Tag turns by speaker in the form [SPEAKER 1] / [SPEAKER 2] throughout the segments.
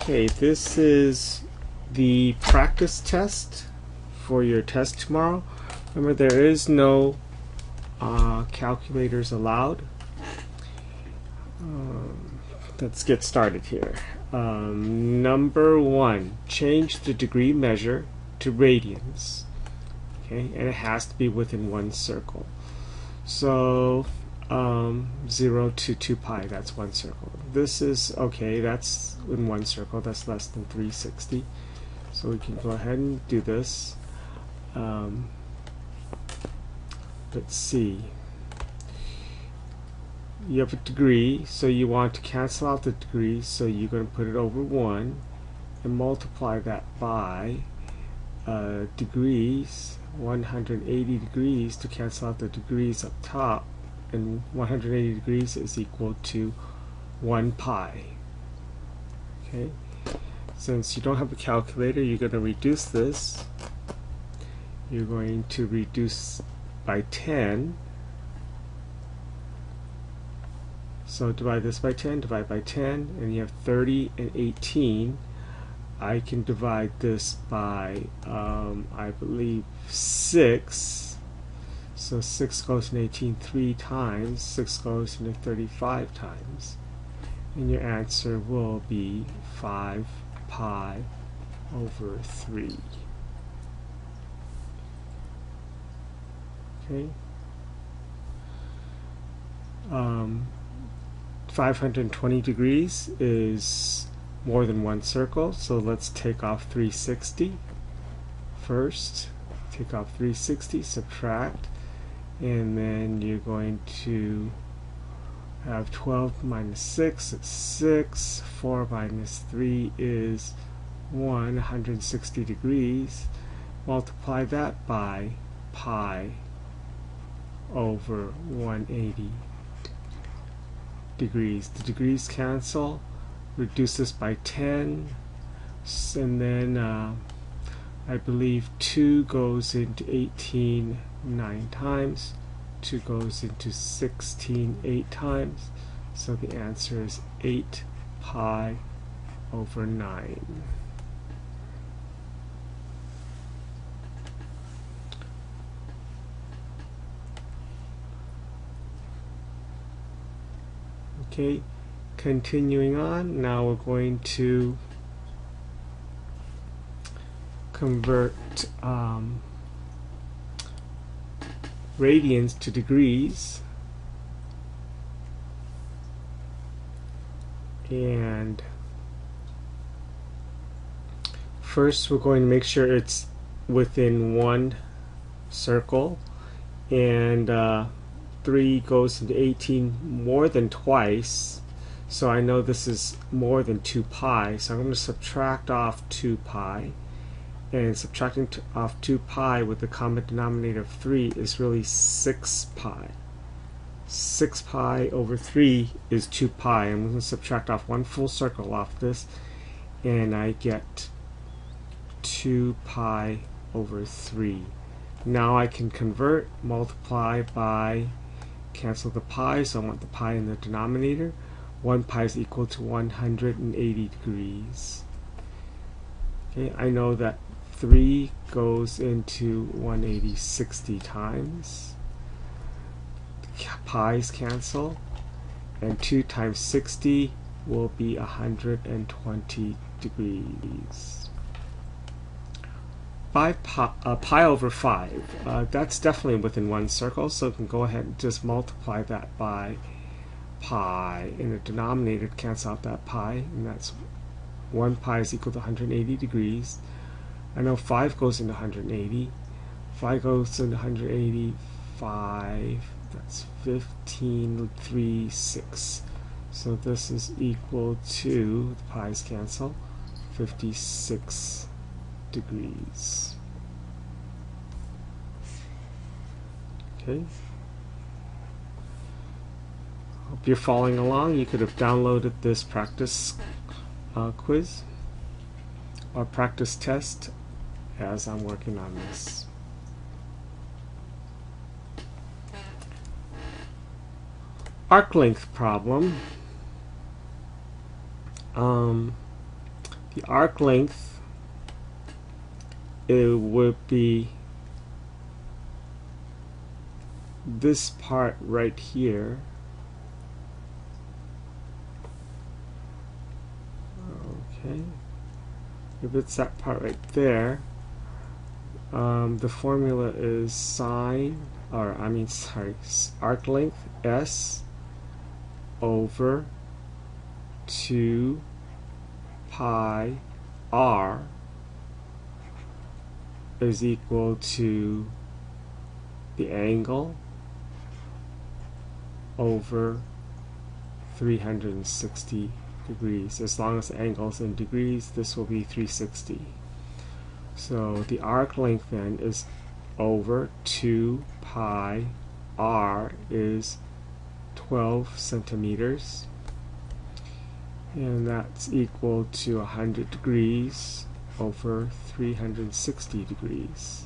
[SPEAKER 1] Okay, this is the practice test for your test tomorrow. Remember, there is no calculators allowed. Let's get started here. Number one, change the degree measure to radians. Okay, and it has to be within one circle. So 0 to 2 pi, that's one circle. This is, okay, that's in one circle, that's less than 360. So we can go ahead and do this. Let's see. You have a degree, so you want to cancel out the degree, so you're going to put it over 1 and multiply that by degrees, 180 degrees to cancel out the degrees up top, and 180 degrees is equal to 1 pi. Okay, since you don't have a calculator, you're going to reduce this. You're going to reduce by 10. So divide this by 10, divide by 10, and you have 30 and 18. I can divide this by, I believe, 6. So 6 goes into 18 3 times, 6 goes into 35 times. And your answer will be 5 pi over 3. Okay. 520 degrees is more than one circle, so let's take off 360 first. Take off 360, subtract, and then you're going to have 12 minus 6 is 6, 4 minus 3 is 160 degrees. Multiply that by pi over 180 degrees. The degrees cancel. Reduce this by 10, and then I believe 2 goes into 18 9 times, 2 goes into 16 8 times, so the answer is 8 pi over 9. Okay, continuing on, now we're going to convert radians to degrees, and first we're going to make sure it's within one circle, and 3 goes into 18 more than twice, so I know this is more than 2 pi, so I'm going to subtract off 2 pi, and subtracting off 2 pi with the common denominator of 3 is really 6 pi. 6 pi over 3 is 2 pi. I'm going to subtract off one full circle off this, and I get 2 pi over 3. Now I can convert, multiply by, cancel the pi, so I want the pi in the denominator. 1 pi is equal to 180 degrees. Okay, I know that 3 goes into 180 60 times. The pi's cancel, and 2 times 60 will be 120 degrees. 5 pi over 5, that's definitely within one circle, so we can go ahead and just multiply that by pi in the denominator to cancel out that pi, and that's 1 pi is equal to 180 degrees. I know 5 goes into 180, 5 goes into 180, 5, that's 15, 3, 6. So this is equal to, the pi's cancel, 56 degrees. Okay. Hope you're following along. You could have downloaded this practice quiz or practice test as I'm working on this. Arc length problem. The arc length, it would be this part right here. Okay, if it's that part right there, the formula is arc length S over 2 pi r is equal to the angle over 360 degrees. As long as the angle is in degrees, this will be 360. So the arc length then is over 2 pi r is 12 centimeters, and that's equal to 100 degrees over 360 degrees.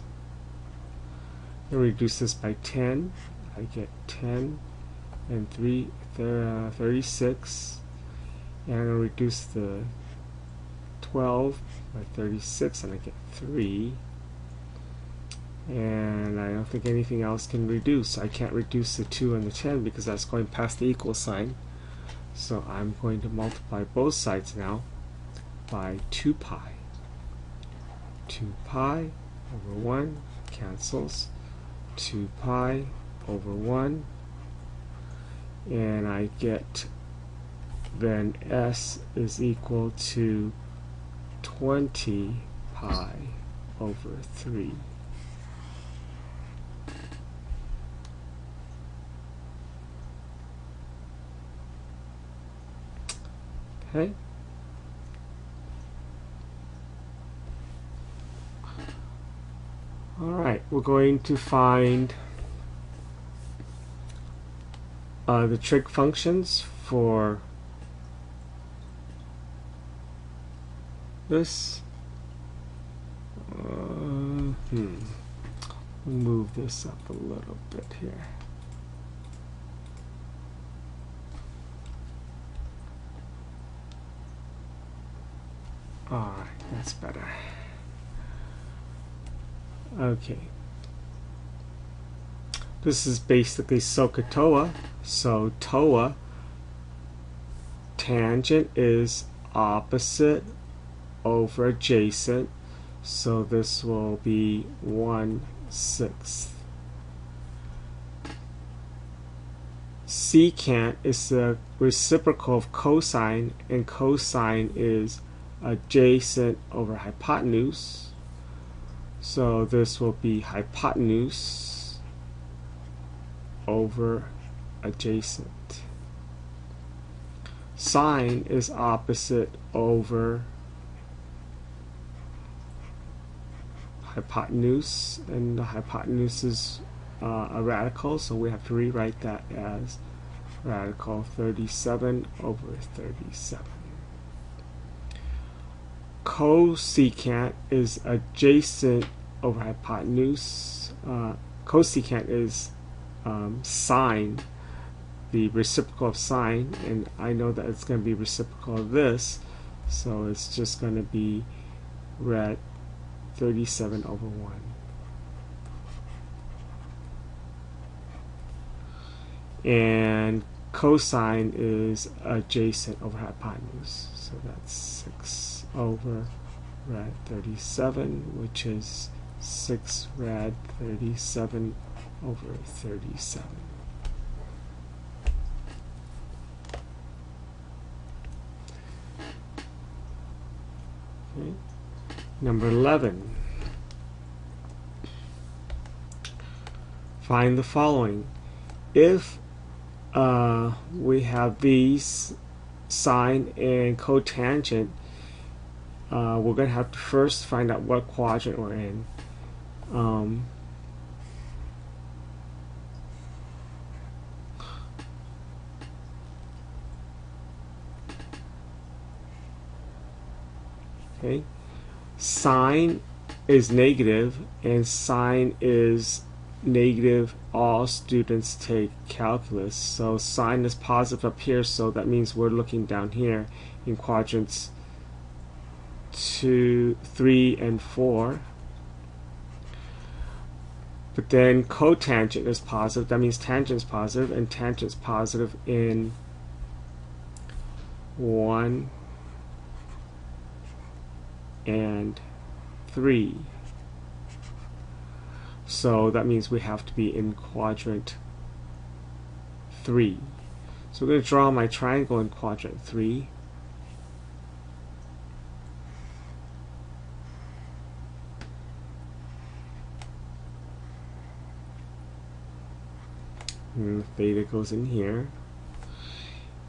[SPEAKER 1] And reduce this by 10, I get 10 and 36, and I'll reduce the 12 by 36 and I get 3, and I don't think anything else can reduce. I can't reduce the 2 and the 10 because that's going past the equal sign, so I'm going to multiply both sides now by 2 pi. 2 pi over 1 cancels, 2 pi over 1, and I get then S is equal to 20 pi over 3. Okay. Alright, we're going to find the trig functions for this. Move this up a little bit here. Alright, that's better. Okay. This is basically SOHCAHTOA. So TOA, tangent is opposite over adjacent. So this will be 1/6. Secant is the reciprocal of cosine, and cosine is adjacent over hypotenuse. So this will be hypotenuse over adjacent. Sine is opposite over hypotenuse, and the hypotenuse is a radical, so we have to rewrite that as radical 37 over 37. Cosecant is adjacent over hypotenuse. Cosecant is sine, the reciprocal of sine, and I know that it's going to be reciprocal of this, so it's just going to be rad 37 over 1. And cosine is adjacent over hypotenuse, so that's 6 over rad 37, which is 6 rad 37 over 37. Okay. Number 11. Find the following. If we have these sine and cotangent, we're going to have to first find out what quadrant we're in. Okay, sine is negative and sine is negative. All students take calculus, so sine is positive up here, so that means we're looking down here in quadrants to 3 and 4. But then cotangent is positive. That means tangent is positive, and tangent is positive in 1 and 3. So that means we have to be in quadrant 3. So I'm going to draw my triangle in quadrant 3. And theta goes in here.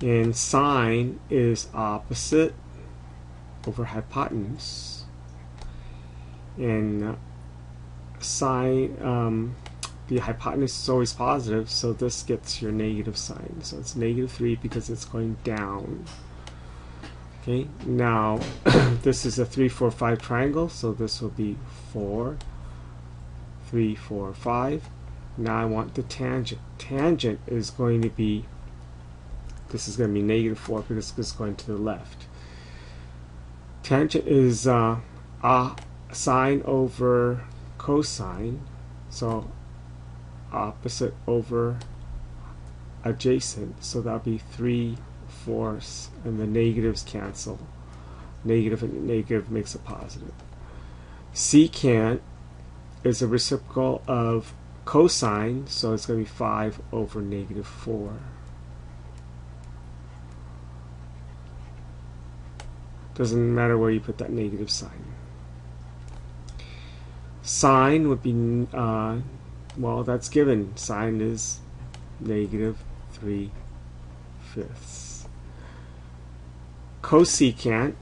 [SPEAKER 1] And sine is opposite over hypotenuse. And sine, the hypotenuse is always positive, so this gets your negative sign. So it's negative 3 because it's going down. Okay, now this is a 3, 4, 5 triangle, so this will be 4, 3, 4, 5. Now I want the tangent. Tangent is going to be, this is going to be negative 4 because it's going to the left. Tangent is sine over cosine, so opposite over adjacent, so that'll be 3/4, and the negatives cancel. Negative and negative makes a positive. Secant is a reciprocal of cosine, so it's going to be 5 over negative 4. Doesn't matter where you put that negative sign. Sine would be, well, that's given. Sine is negative 3/5. Cosecant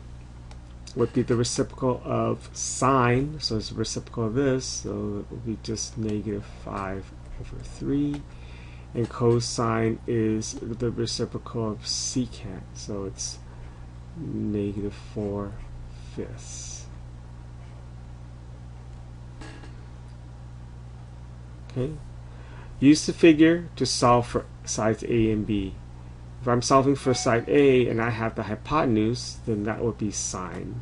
[SPEAKER 1] would be the reciprocal of sine, so it's the reciprocal of this, so it will be just negative 5 over 3. And cosine is the reciprocal of secant, so it's negative 4/5. Okay. Use the figure to solve for sides A and B. If I'm solving for side A and I have the hypotenuse, then that would be sine.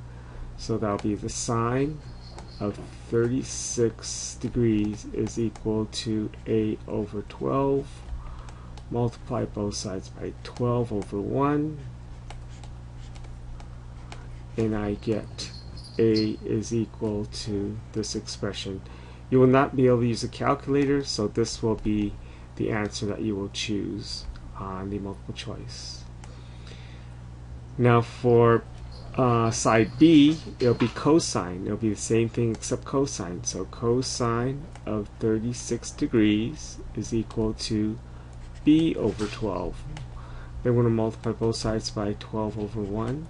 [SPEAKER 1] So that will be the sine of 36 degrees is equal to A over 12. Multiply both sides by 12 over 1. And I get A is equal to this expression. You will not be able to use a calculator, so this will be the answer that you will choose on the multiple choice. Now for side B, it'll be cosine. It'll be the same thing except cosine. So cosine of 36 degrees is equal to B over 12. Then we're going to multiply both sides by 12 over 1.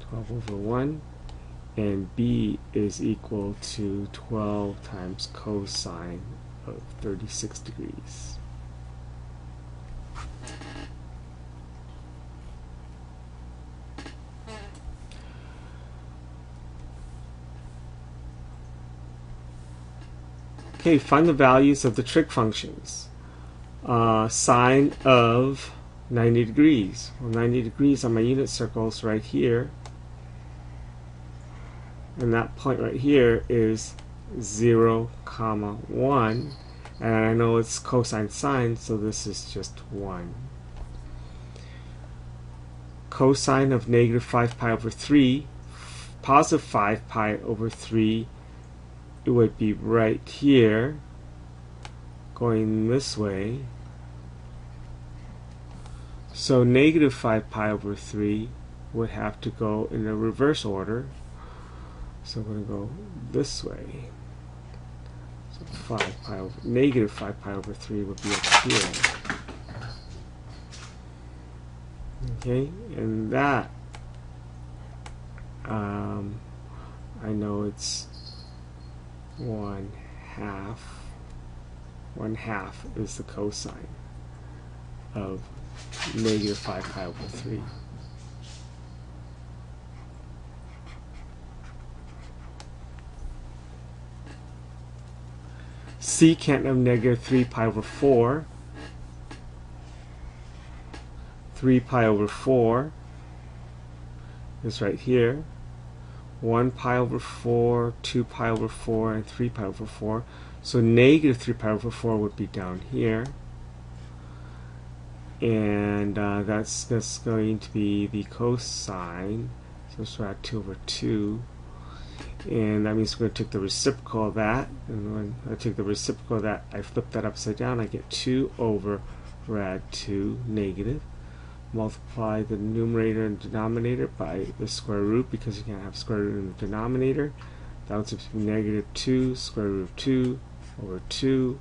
[SPEAKER 1] 12 over 1. And B is equal to 12 times cosine of 36 degrees. Okay, find the values of the trig functions. Sine of 90 degrees. Well, 90 degrees on my unit circle is right here. And that point right here is 0, 1. And I know it's cosine sine, so this is just 1. Cosine of negative 5 pi over 3, positive 5 pi over 3, it would be right here, going this way. So negative 5 pi over 3 would have to go in the reverse order. So we're going to go this way. So 5 pi over, negative 5 pi over 3 would be up here. Okay, and that, I know it's 1/2. 1/2 is the cosine of negative 5 pi over 3. Secant of negative 3 pi over 4. 3 pi over 4 is right here. 1 pi over 4, 2 pi over 4, and 3 pi over 4. So negative 3 pi over 4 would be down here. And that's going to be the cosine. So it's rad 2 over 2. And that means we're going to take the reciprocal of that. And when I take the reciprocal of that, I flip that upside down. I get 2 over rad 2 negative. Multiply the numerator and denominator by the square root, because you can't have square root in the denominator. That would be negative 2 square root of 2 over 2.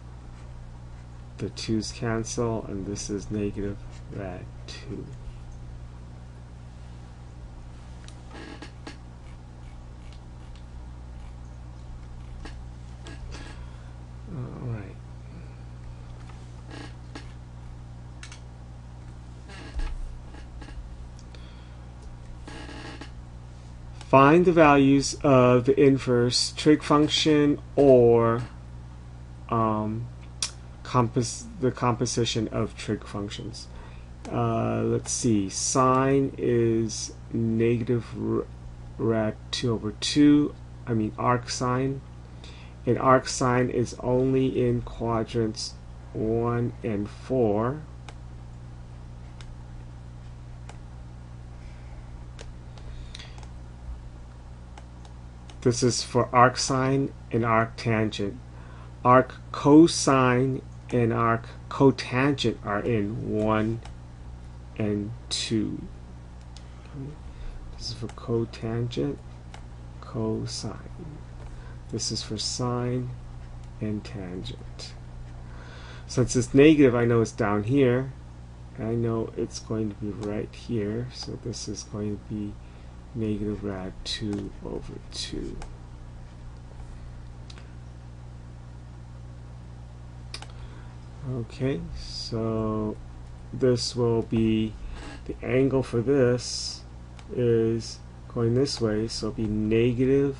[SPEAKER 1] The 2's cancel, and this is negative rad 2. Alright. Find the values of the inverse trig function or the composition of trig functions. Let's see. Sine is negative rad 2 over 2. I mean arc sine. And arc sine is only in quadrants 1 and 4. This is for arc sine and arc tangent. Arc cosine and arc cotangent are in 1 and 2. This is for cotangent, cosine. This is for sine and tangent. Since it's negative, I know it's down here. I know it's going to be right here. So this is going to be negative rad 2 over 2. Okay, so this will be, the angle for this is going this way, so it'll be negative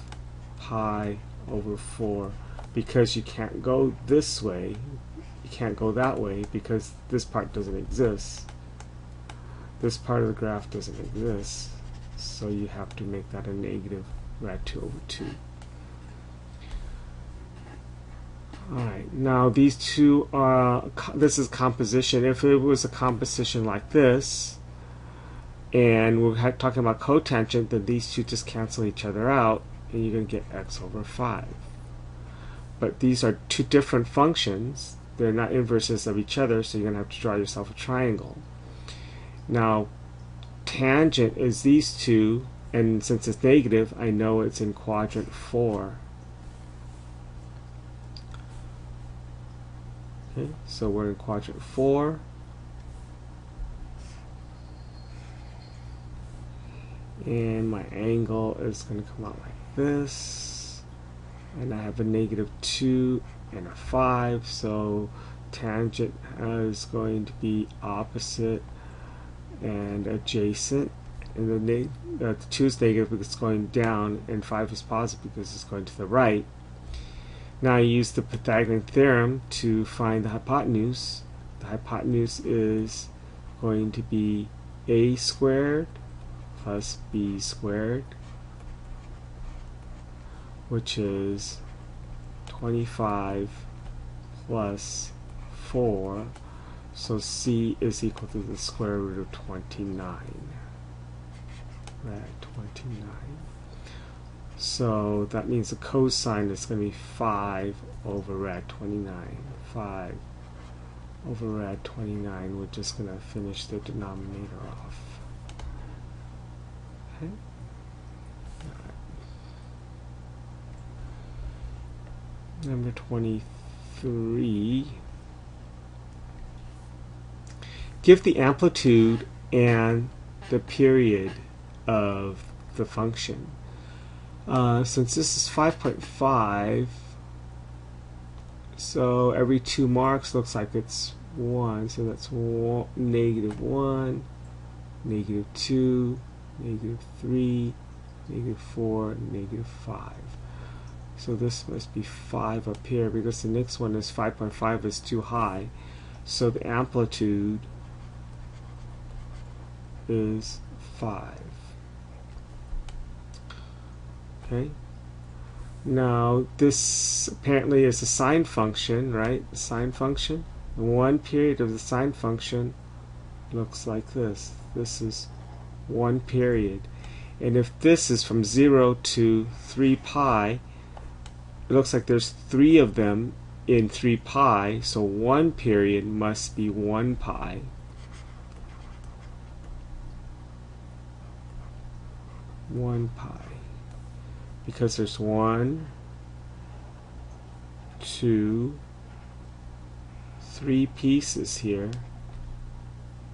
[SPEAKER 1] pi over 4, because you can't go this way, you can't go that way, because this part doesn't exist. This part of the graph doesn't exist, so you have to make that a negative rad 2 over 2. Alright, now these two are, this is composition. If it was a composition like this, and we're talking about cotangent, then these two just cancel each other out, and you're going to get x over 5. But these are two different functions. They're not inverses of each other, so you're going to have to draw yourself a triangle. Now, tangent is these two, and since it's negative, I know it's in quadrant 4. Okay, so we're in quadrant 4. And my angle is going to come out like this. And I have a negative 2 and a 5, so tangent is going to be opposite and adjacent. And the 2 is negative because it's going down, and 5 is positive because it's going to the right. Now I use the Pythagorean theorem to find the hypotenuse. The hypotenuse is going to be a squared plus b squared, which is 25 plus 4. So c is equal to the square root of 29. Rad 29. So that means the cosine is going to be 5 over rad 29. 5 over rad 29. We're just going to finish the denominator off. Okay. Number 23. Give the amplitude and the period of the function. Since this is 5.5, so every 2 marks looks like it's 1, so that's negative 1, negative 2, negative 3, negative 4, negative 5. So this must be 5 up here, because the next one is 5.5 is too high. So the amplitude is 5. Okay. Now this apparently is a sine function, right? The sine function. One period of the sine function looks like this. This is one period. And if this is from 0 to 3 pi, it looks like there's 3 of them in 3 pi, so one period must be 1 pi. Because there's 1, 2, 3 pieces here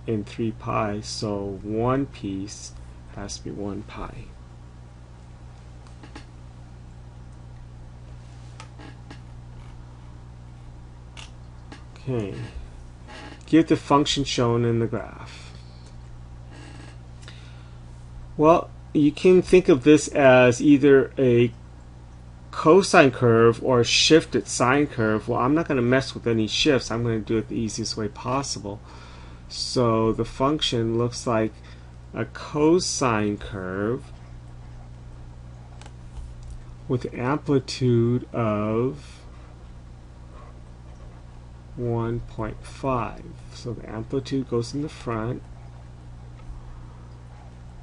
[SPEAKER 1] in 3 pi, so one piece has to be 1 pi. Okay. Give the function shown in the graph. Well, you can think of this as either a cosine curve or a shifted sine curve. Well, I'm not going to mess with any shifts. I'm going to do it the easiest way possible. So the function looks like a cosine curve with amplitude of 1.5. So the amplitude goes in the front,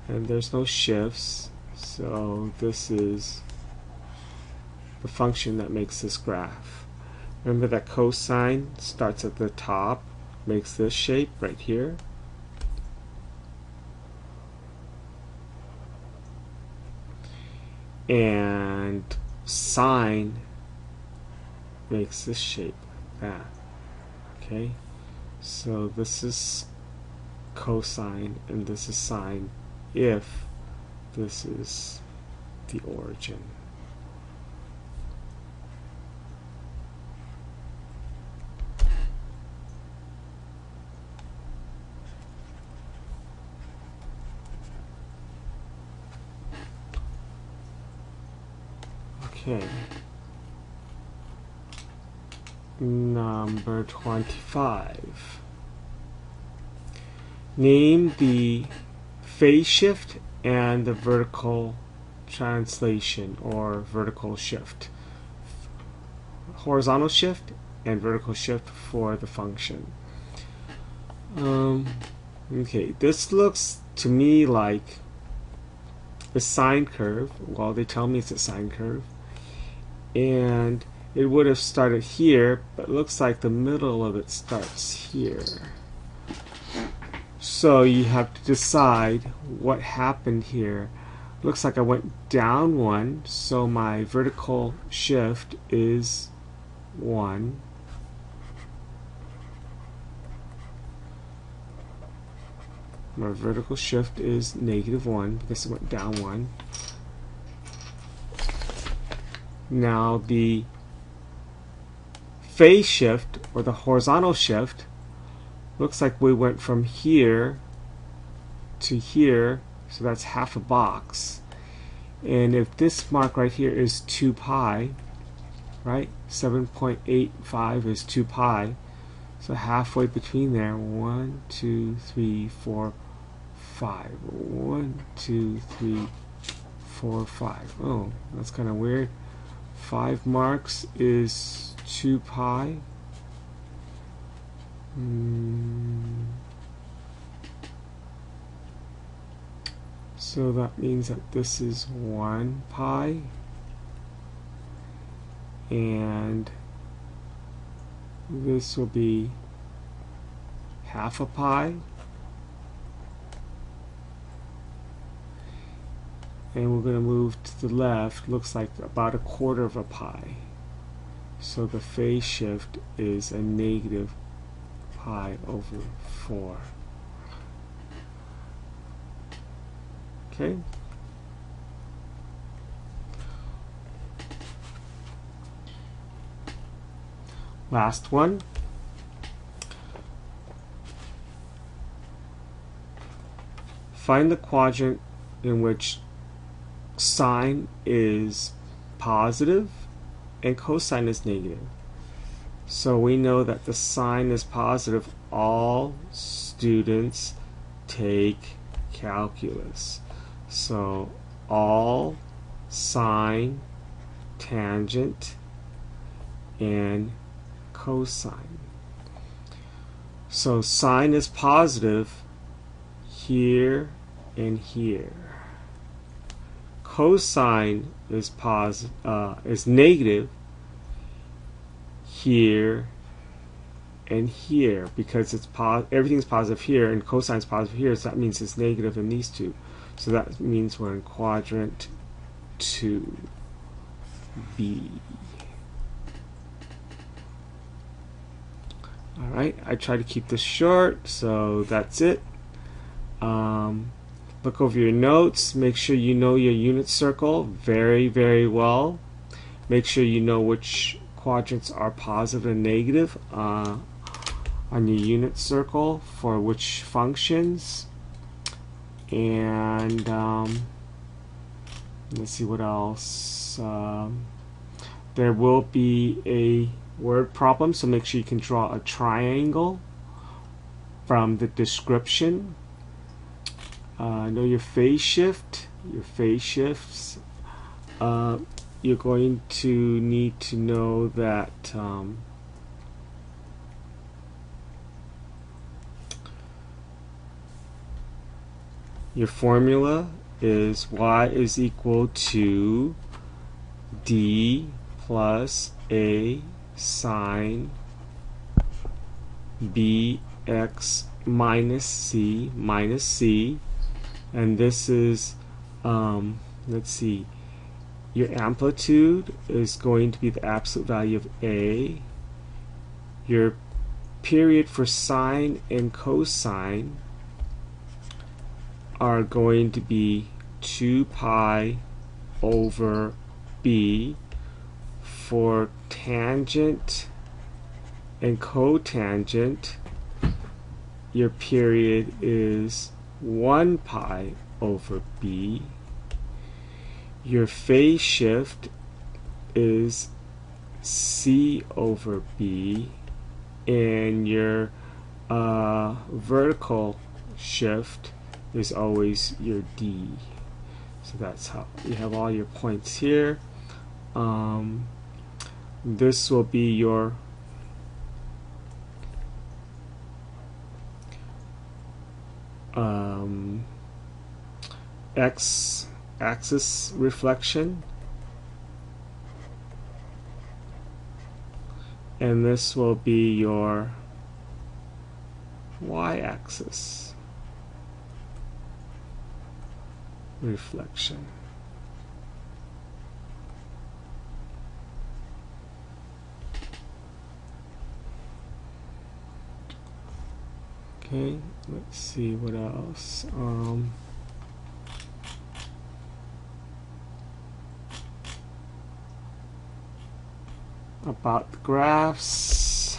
[SPEAKER 1] and there's no shifts, so this is the function that makes this graph. Remember that cosine starts at the top, makes this shape right here. And sine makes this shape like that. Okay, so this is cosine and this is sine if this is the origin. Okay. Number 25. Name the phase shift and the vertical translation or vertical shift. Horizontal shift and vertical shift for the function. Okay, this looks to me like a sine curve. Well, they tell me it's a sine curve. And it would have started here, but it looks like the middle of it starts here. So you have to decide what happened here. Looks like I went down 1, so my vertical shift is 1. My vertical shift is -1 because it went down 1. Now the phase shift, or the horizontal shift, looks like we went from here to here, so that's half a box. And if this mark right here is 2 pi, right? 7.85 is 2 pi. So halfway between there, 1, 2, 3, 4, 5. 1, 2, 3, 4, 5. Oh, that's kind of weird. 5 marks is 2 pi. So that means that this is 1 pi. And this will be half a pi. And we're going to move to the left. Looks like about 1/4 of a pi. So the phase shift is a negative pi over 4. Okay. Last one. Find the quadrant in which sine is positive and cosine is negative. So we know that the sine is positive. All students take calculus. So all sine, tangent, and cosine. So sine is positive here and here. Cosine is negative here and here, because it's everything's positive here and cosine's positive here, so that means it's negative in these two. So that means we're in quadrant 2B. Alright, I try to keep this short, so that's it. Look over your notes. Make sure you know your unit circle very, very well. Make sure you know which quadrants are positive and negative on your unit circle for which functions. And let's see what else. There will be a word problem, so make sure you can draw a triangle from the description. Know your phase shift. Your phase shifts. You're going to need to know that your formula is y is equal to d plus a sine bx minus c, and this is let's see, your amplitude is going to be the absolute value of a. Your period for sine and cosine are going to be 2 pi over b. For tangent and cotangent, your period is 1 pi over b. Your phase shift is c over b, and your vertical shift is always your d. So that's how you have all your points here. This will be your x-axis reflection, and this will be your y-axis reflection. Okay, let's see what else. About the graphs.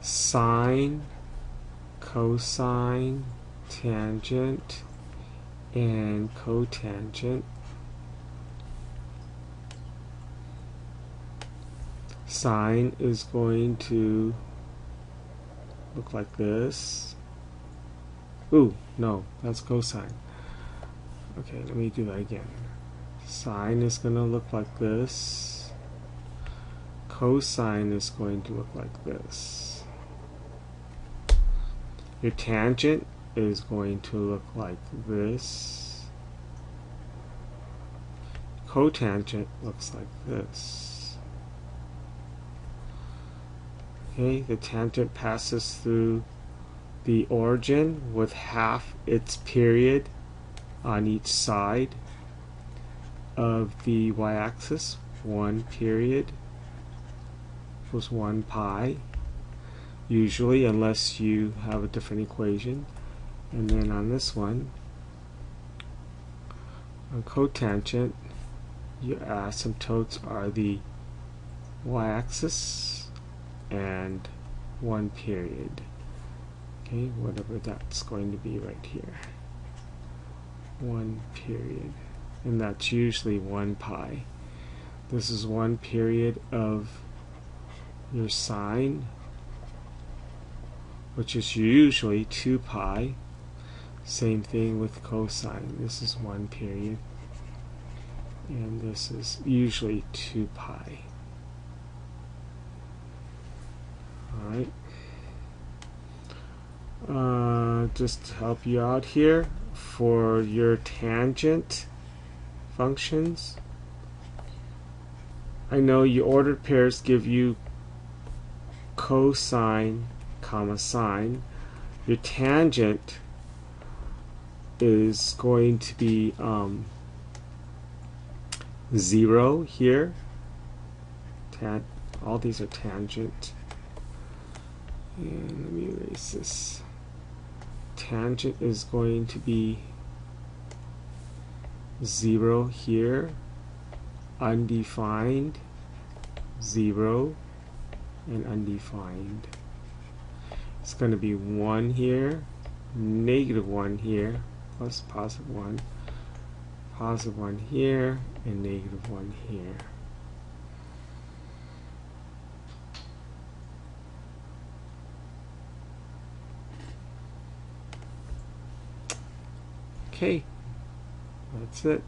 [SPEAKER 1] Sine, cosine, tangent, and cotangent. Sine is going to look like this. Ooh, no, that's cosine. Okay, let me do that again. Sine is going to look like this. Cosine is going to look like this. Your tangent is going to look like this. Cotangent looks like this. Okay, the tangent passes through the origin with half its period on each side of the y-axis. 1 period equals 1 pi. Usually, unless you have a different equation. And then on this one, on cotangent, your asymptotes are the y-axis and 1 period. Okay, whatever that's going to be right here. 1 period, and that's usually 1 pi. This is 1 period of your sine, which is usually 2 pi. Same thing with cosine. This is 1 period, and this is usually 2 pi. Alright. Just to help you out here, for your tangent functions, I know your ordered pairs give you cosine, comma sine. Your tangent is going to be 0 here. All these are tangent. And let me erase this. Tangent is going to be 0 here, undefined, 0, and undefined. It's going to be 1 here, negative 1 here, plus positive 1, positive 1 here, and negative 1 here. Okay, that's it.